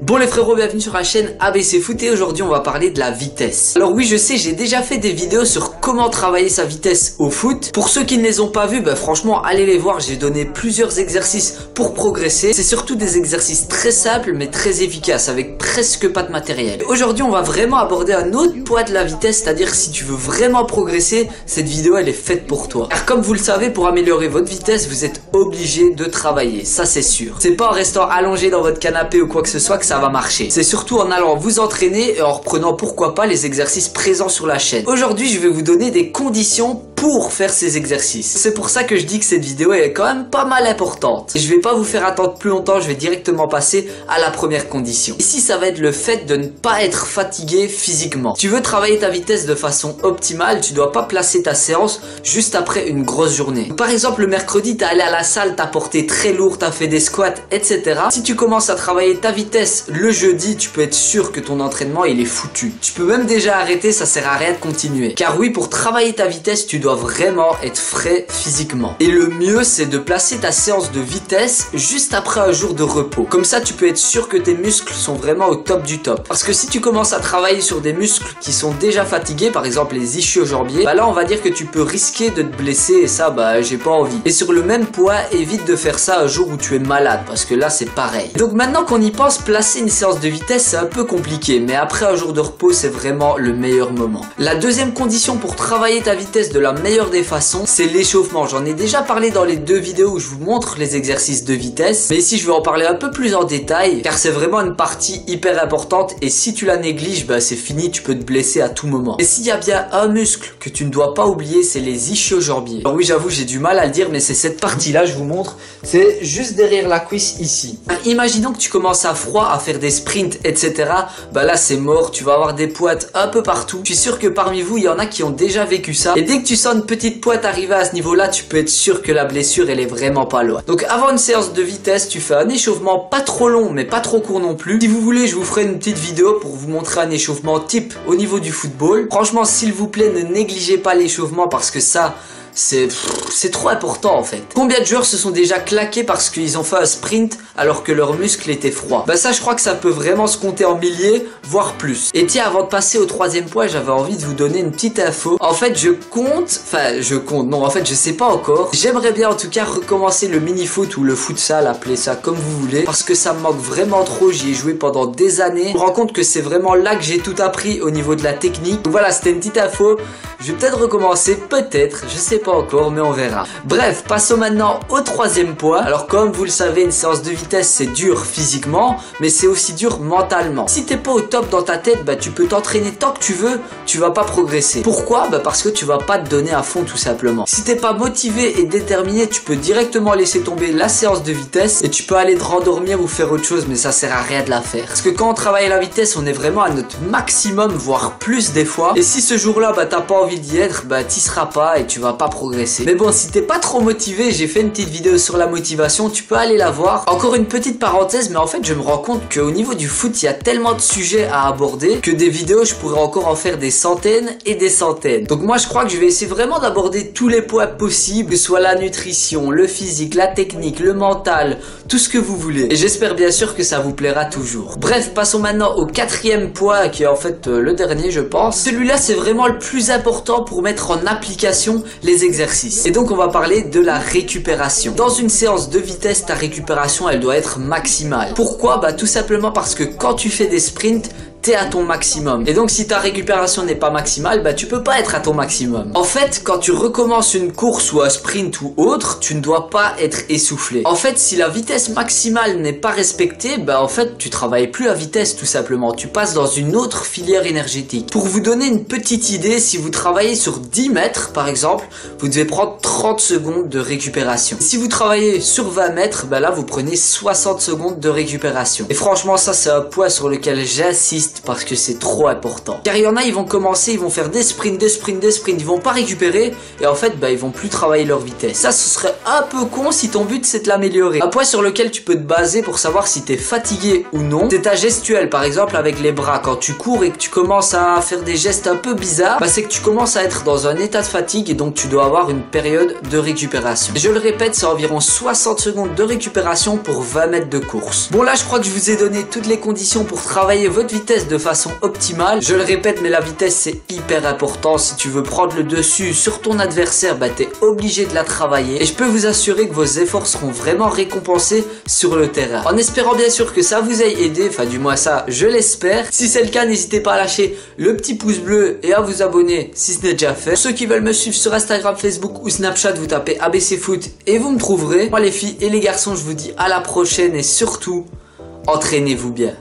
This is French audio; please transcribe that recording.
Bon les frérots, bienvenue sur la chaîne ABC Foot et aujourd'hui on va parler de la vitesse. Alors oui, je sais, j'ai déjà fait des vidéos sur comment travailler sa vitesse au foot. Pour ceux qui ne les ont pas vues, franchement allez les voir, j'ai donné plusieurs exercices pour progresser. C'est surtout des exercices très simples mais très efficaces avec presque pas de matériel. Aujourd'hui on va vraiment aborder un autre poids de la vitesse, c'est-à-dire si tu veux vraiment progresser, cette vidéo elle est faite pour toi. Car comme vous le savez, pour améliorer votre vitesse, vous êtes obligé de travailler, ça c'est sûr. C'est pas en restant allongé dans votre canapé ou quoi que ce soit que ça va marcher. C'est surtout en allant vous entraîner et en reprenant pourquoi pas les exercices présents sur la chaîne. Aujourd'hui, je vais vous donner des conditions pour faire ces exercices. C'est pour ça que je dis que cette vidéo est quand même pas mal importante. Et je vais pas vous faire attendre plus longtemps, je vais directement passer à la première condition. Ici, ça va être le fait de ne pas être fatigué physiquement. Tu veux travailler ta vitesse de façon optimale, tu dois pas placer ta séance juste après une grosse journée. Par exemple, le mercredi, t'es allé à la salle, t'as porté très lourd, t'as fait des squats, etc. Si tu commences à travailler ta vitesse le jeudi, tu peux être sûr que ton entraînement il est foutu. Tu peux même déjà arrêter, ça sert à rien de continuer. Car oui, pour travailler ta vitesse, tu dois vraiment être frais physiquement. Et le mieux, c'est de placer ta séance de vitesse juste après un jour de repos. Comme ça, tu peux être sûr que tes muscles sont vraiment au top du top. Parce que si tu commences à travailler sur des muscles qui sont déjà fatigués, par exemple les ischio-jambiers, là on va dire que tu peux risquer de te blesser et ça, j'ai pas envie. Et sur le même poids, évite de faire ça un jour où tu es malade parce que là c'est pareil. Donc maintenant qu'on y pense, placer une séance de vitesse c'est un peu compliqué, mais après un jour de repos c'est vraiment le meilleur moment. La deuxième condition pour travailler ta vitesse de la meilleure des façons, c'est l'échauffement. J'en ai déjà parlé dans les deux vidéos où je vous montre les exercices de vitesse, mais ici je vais en parler un peu plus en détail car c'est vraiment une partie hyper importante et si tu la négliges, c'est fini, tu peux te blesser à tout moment. Et s'il y a bien un muscle que tu ne dois pas oublier, c'est les ischio-jambiers. Alors oui, j'avoue, j'ai du mal à le dire, mais c'est cette partie là, je vous montre, c'est juste derrière la cuisse ici. Imaginons que tu commences à froid à faire des sprints, etc. Là c'est mort, tu vas avoir des poites un peu partout. Je suis sûr que parmi vous, il y en a qui ont déjà vécu ça. Et dès que tu sens une petite poite arriver à ce niveau-là, tu peux être sûr que la blessure, elle est vraiment pas loin. Donc avant une séance de vitesse, tu fais un échauffement pas trop long, mais pas trop court non plus. Si vous voulez, je vous ferai une petite vidéo pour vous montrer un échauffement type au niveau du football. Franchement, s'il vous plaît, ne négligez pas l'échauffement parce que ça... c'est trop important en fait. Combien de joueurs se sont déjà claqués parce qu'ils ont fait un sprint alors que leurs muscles étaient froids? Ça, je crois que ça peut vraiment se compter en milliers, voire plus. Et tiens, avant de passer au troisième point, j'avais envie de vous donner une petite info. En fait, je sais pas encore. J'aimerais bien en tout cas recommencer le mini-foot ou le futsal, appelez ça comme vous voulez, parce que ça me manque vraiment trop. J'y ai joué pendant des années. Je me rends compte que c'est vraiment là que j'ai tout appris au niveau de la technique. Donc voilà, c'était une petite info. Je vais peut-être recommencer, peut-être, je sais pas encore, mais on verra. Bref, passons maintenant au troisième point. Alors comme vous le savez, une séance de vitesse c'est dur physiquement, mais c'est aussi dur mentalement. Si t'es pas au top dans ta tête, tu peux t'entraîner tant que tu veux, tu vas pas progresser. Pourquoi? Parce que tu vas pas te donner à fond tout simplement. Si t'es pas motivé et déterminé, tu peux directement laisser tomber la séance de vitesse et tu peux aller te rendormir ou faire autre chose, mais ça sert à rien de la faire. Parce que quand on travaille à la vitesse, on est vraiment à notre maximum, voire plus des fois. Et si ce jour-là, t'as pas envie d'y être, t'y seras pas et tu vas pas progresser. Mais bon, si t'es pas trop motivé, j'ai fait une petite vidéo sur la motivation, tu peux aller la voir. Encore une petite parenthèse, mais en fait je me rends compte qu'au niveau du foot, il y a tellement de sujets à aborder que des vidéos, je pourrais encore en faire des centaines et des centaines. Donc moi je crois que je vais essayer vraiment d'aborder tous les points possibles, que ce soit la nutrition, le physique, la technique, le mental, tout ce que vous voulez. Et j'espère bien sûr que ça vous plaira toujours. Bref, passons maintenant au quatrième point, qui est en fait le dernier je pense. Celui-là c'est vraiment le plus important pour mettre en application les exercices. Et donc on va parler de la récupération. Dans une séance de vitesse, ta récupération elle doit être maximale. Pourquoi? Tout simplement parce que quand tu fais des sprints, t'es à ton maximum. Et donc si ta récupération n'est pas maximale, tu peux pas être à ton maximum. En fait, quand tu recommences une course ou un sprint ou autre, tu ne dois pas être essoufflé. En fait, si la vitesse maximale n'est pas respectée, en fait, tu travailles plus à vitesse tout simplement. Tu passes dans une autre filière énergétique. Pour vous donner une petite idée, si vous travaillez sur 10 mètres par exemple, vous devez prendre 30 secondes de récupération. Si vous travaillez sur 20 mètres, là vous prenez 60 secondes de récupération. Et franchement, ça c'est un point sur lequel j'insiste liste parce que c'est trop important. Car il y en a, ils vont commencer, ils vont faire des sprints, ils vont pas récupérer et en fait, ils vont plus travailler leur vitesse. Ça, ce serait un peu con si ton but c'est de l'améliorer. Un point sur lequel tu peux te baser pour savoir si t'es fatigué ou non, c'est ta gestuelle. Par exemple, avec les bras, quand tu cours et que tu commences à faire des gestes un peu bizarres, c'est que tu commences à être dans un état de fatigue et donc tu dois avoir une période de récupération. Je le répète, c'est environ 60 secondes de récupération pour 20 mètres de course. Bon, là, je crois que je vous ai donné toutes les conditions pour travailler votre vitesse de façon optimale. Je le répète, mais la vitesse, c'est hyper important. Si tu veux prendre le dessus sur ton adversaire, t'es obligé de la travailler. Et je peux vous assurer que vos efforts seront vraiment récompensés sur le terrain. En espérant bien sûr que ça vous ait aidé, enfin du moins ça, je l'espère. Si c'est le cas, n'hésitez pas à lâcher le petit pouce bleu et à vous abonner si ce n'est déjà fait. Pour ceux qui veulent me suivre sur Instagram, Facebook ou Snapchat, vous tapez ABC Foot et vous me trouverez. Moi les filles et les garçons, je vous dis à la prochaine et surtout, entraînez-vous bien.